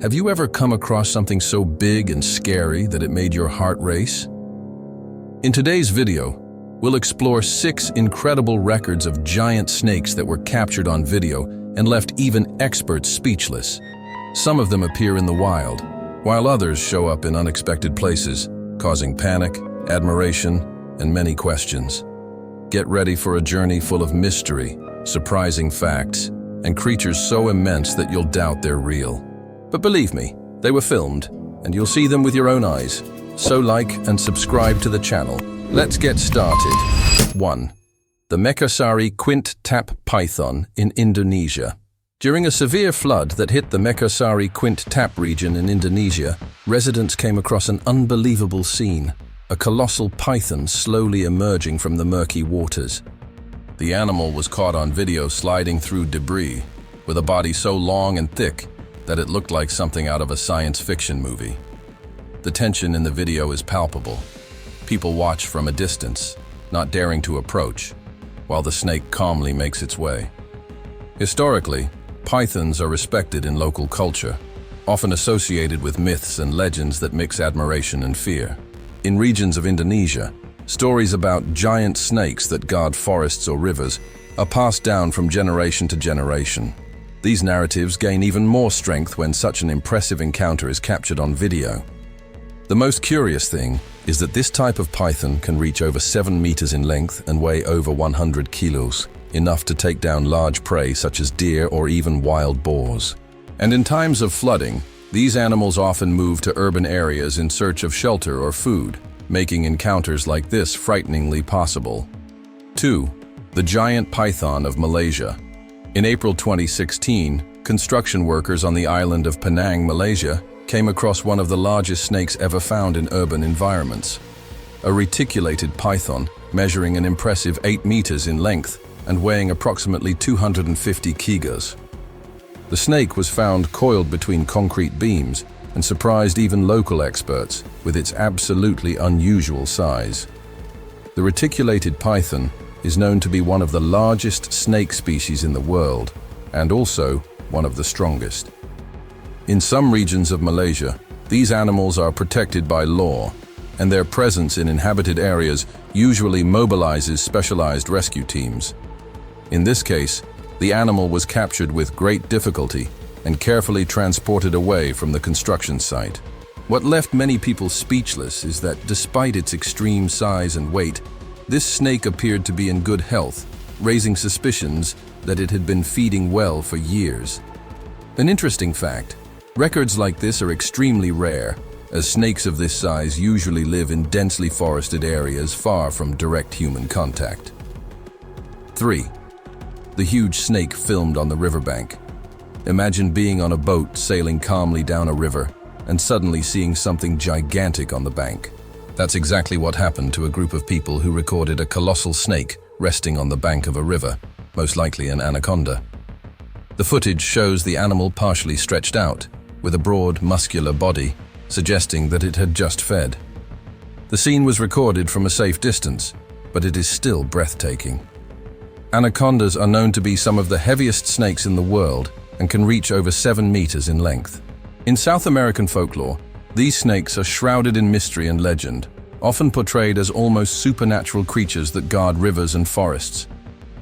Have you ever come across something so big and scary that it made your heart race? In today's video, we'll explore 6 incredible records of giant snakes that were captured on video and left even experts speechless. Some of them appear in the wild, while others show up in unexpected places, causing panic, admiration, and many questions. Get ready for a journey full of mystery, surprising facts, and creatures so immense that you'll doubt they're real. But believe me, they were filmed, and you'll see them with your own eyes. So like and subscribe to the channel. Let's get started. 1. The Mekarsari Quint Tap Python in Indonesia. During a severe flood that hit the Mekarsari Quint Tap region in Indonesia, residents came across an unbelievable scene, a colossal python slowly emerging from the murky waters. The animal was caught on video sliding through debris, with a body so long and thick that it looked like something out of a science fiction movie. The tension in the video is palpable. People watch from a distance, not daring to approach, while the snake calmly makes its way. Historically, pythons are respected in local culture, often associated with myths and legends that mix admiration and fear. In regions of Indonesia, stories about giant snakes that guard forests or rivers are passed down from generation to generation. These narratives gain even more strength when such an impressive encounter is captured on video. The most curious thing is that this type of python can reach over 7 meters in length and weigh over 100 kilos, enough to take down large prey such as deer or even wild boars. And in times of flooding, these animals often move to urban areas in search of shelter or food, making encounters like this frighteningly possible. 2. The giant python of Malaysia. In April 2016, construction workers on the island of Penang, Malaysia, came across one of the largest snakes ever found in urban environments. A reticulated python measuring an impressive 8 meters in length and weighing approximately 250 kilos. The snake was found coiled between concrete beams and surprised even local experts with its absolutely unusual size. The reticulated python is known to be one of the largest snake species in the world, and also one of the strongest. In some regions of Malaysia, these animals are protected by law, and their presence in inhabited areas usually mobilizes specialized rescue teams. In this case, the animal was captured with great difficulty and carefully transported away from the construction site. What left many people speechless is that despite its extreme size and weight, this snake appeared to be in good health, raising suspicions that it had been feeding well for years. An interesting fact, records like this are extremely rare, as snakes of this size usually live in densely forested areas far from direct human contact. 3. The huge snake filmed on the riverbank. Imagine being on a boat sailing calmly down a river and suddenly seeing something gigantic on the bank. That's exactly what happened to a group of people who recorded a colossal snake resting on the bank of a river, most likely an anaconda. The footage shows the animal partially stretched out, with a broad, muscular body, suggesting that it had just fed. The scene was recorded from a safe distance, but it is still breathtaking. Anacondas are known to be some of the heaviest snakes in the world and can reach over 7 meters in length. In South American folklore, these snakes are shrouded in mystery and legend, often portrayed as almost supernatural creatures that guard rivers and forests.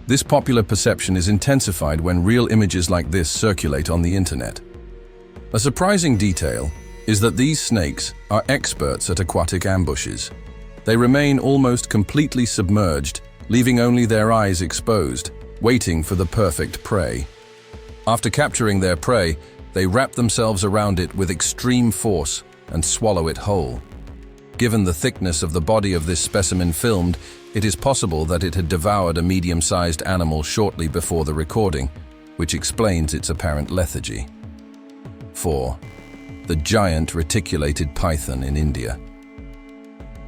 This popular perception is intensified when real images like this circulate on the internet. A surprising detail is that these snakes are experts at aquatic ambushes. They remain almost completely submerged, leaving only their eyes exposed, waiting for the perfect prey. After capturing their prey, they wrap themselves around it with extreme force and swallow it whole. Given the thickness of the body of this specimen filmed, it is possible that it had devoured a medium-sized animal shortly before the recording, which explains its apparent lethargy. 4. The giant reticulated python in India.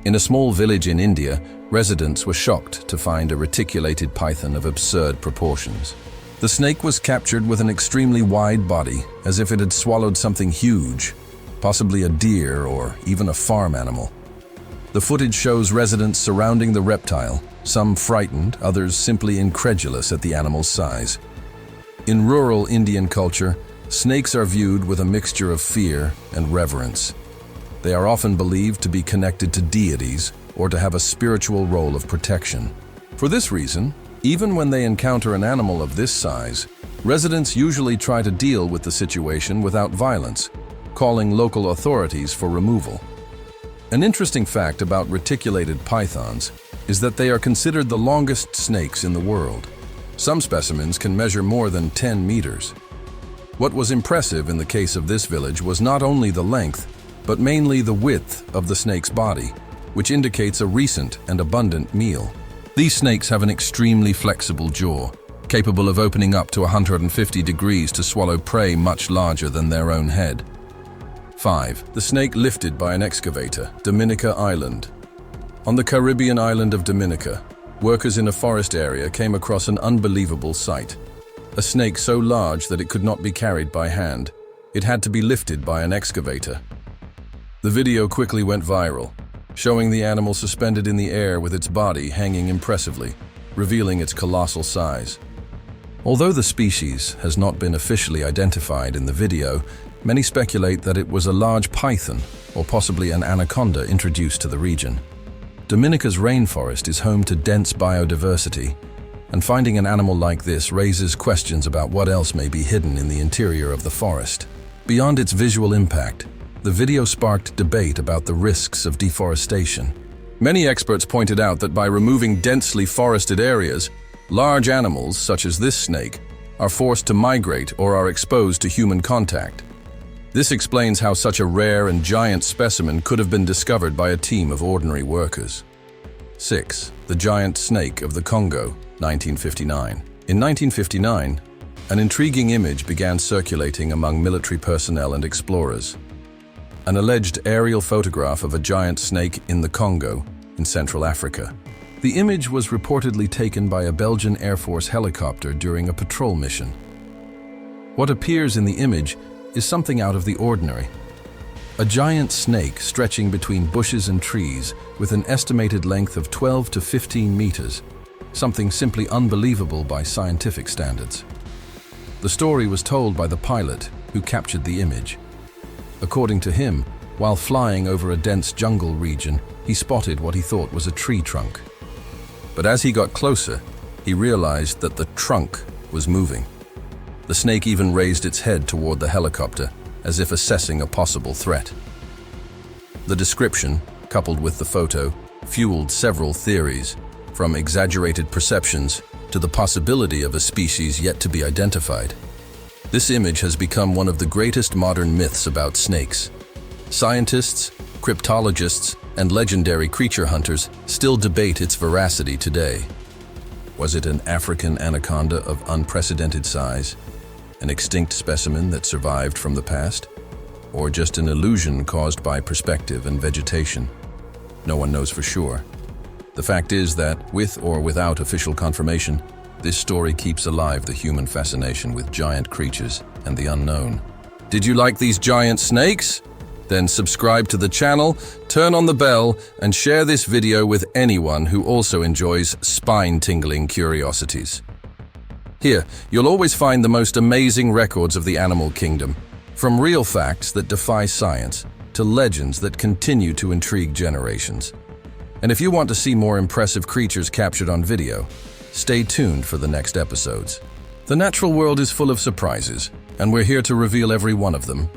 In a small village in India, residents were shocked to find a reticulated python of absurd proportions. The snake was captured with an extremely wide body, as if it had swallowed something huge, possibly a deer or even a farm animal. The footage shows residents surrounding the reptile, some frightened, others simply incredulous at the animal's size. In rural Indian culture, Snakes are viewed with a mixture of fear and reverence. They are often believed to be connected to deities or to have a spiritual role of protection. For this reason, even when they encounter an animal of this size, residents usually try to deal with the situation without violence, calling local authorities for removal. An interesting fact about reticulated pythons is that they are considered the longest snakes in the world. Some specimens can measure more than 10 meters. What was impressive in the case of this village was not only the length, but mainly the width of the snake's body, which indicates a recent and abundant meal. These snakes have an extremely flexible jaw, capable of opening up to 150 degrees to swallow prey much larger than their own head. 5. The snake lifted by an excavator, Dominica Island. On the Caribbean island of Dominica, workers in a forest area came across an unbelievable sight. A snake so large that it could not be carried by hand. It had to be lifted by an excavator. The video quickly went viral, showing the animal suspended in the air with its body hanging impressively, revealing its colossal size. Although the species has not been officially identified in the video, many speculate that it was a large python or possibly an anaconda introduced to the region. Dominica's rainforest is home to dense biodiversity, and finding an animal like this raises questions about what else may be hidden in the interior of the forest. Beyond its visual impact, the video sparked debate about the risks of deforestation. Many experts pointed out that by removing densely forested areas, large animals, such as this snake, are forced to migrate or are exposed to human contact. This explains how such a rare and giant specimen could have been discovered by a team of ordinary workers. 6. The giant snake of the Congo, 1959. In 1959, an intriguing image began circulating among military personnel and explorers. An alleged aerial photograph of a giant snake in the Congo, in Central Africa. The image was reportedly taken by a Belgian Air Force helicopter during a patrol mission. What appears in the image is something out of the ordinary. A giant snake stretching between bushes and trees with an estimated length of 12 to 15 meters, something simply unbelievable by scientific standards. The story was told by the pilot who captured the image. According to him, while flying over a dense jungle region, he spotted what he thought was a tree trunk. But as he got closer, he realized that the trunk was moving. The snake even raised its head toward the helicopter, as if assessing a possible threat. The description, coupled with the photo, fueled several theories, from exaggerated perceptions to the possibility of a species yet to be identified. This image has become one of the greatest modern myths about snakes. Scientists, cryptologists, and legendary creature hunters still debate its veracity today. Was it an African anaconda of unprecedented size, an extinct specimen that survived from the past, or just an illusion caused by perspective and vegetation? No one knows for sure. The fact is that, with or without official confirmation, this story keeps alive the human fascination with giant creatures and the unknown. Did you like these giant snakes? Then subscribe to the channel, turn on the bell, and share this video with anyone who also enjoys spine-tingling curiosities. Here, you'll always find the most amazing records of the animal kingdom, from real facts that defy science to legends that continue to intrigue generations. And if you want to see more impressive creatures captured on video, stay tuned for the next episodes. The natural world is full of surprises, and we're here to reveal every one of them.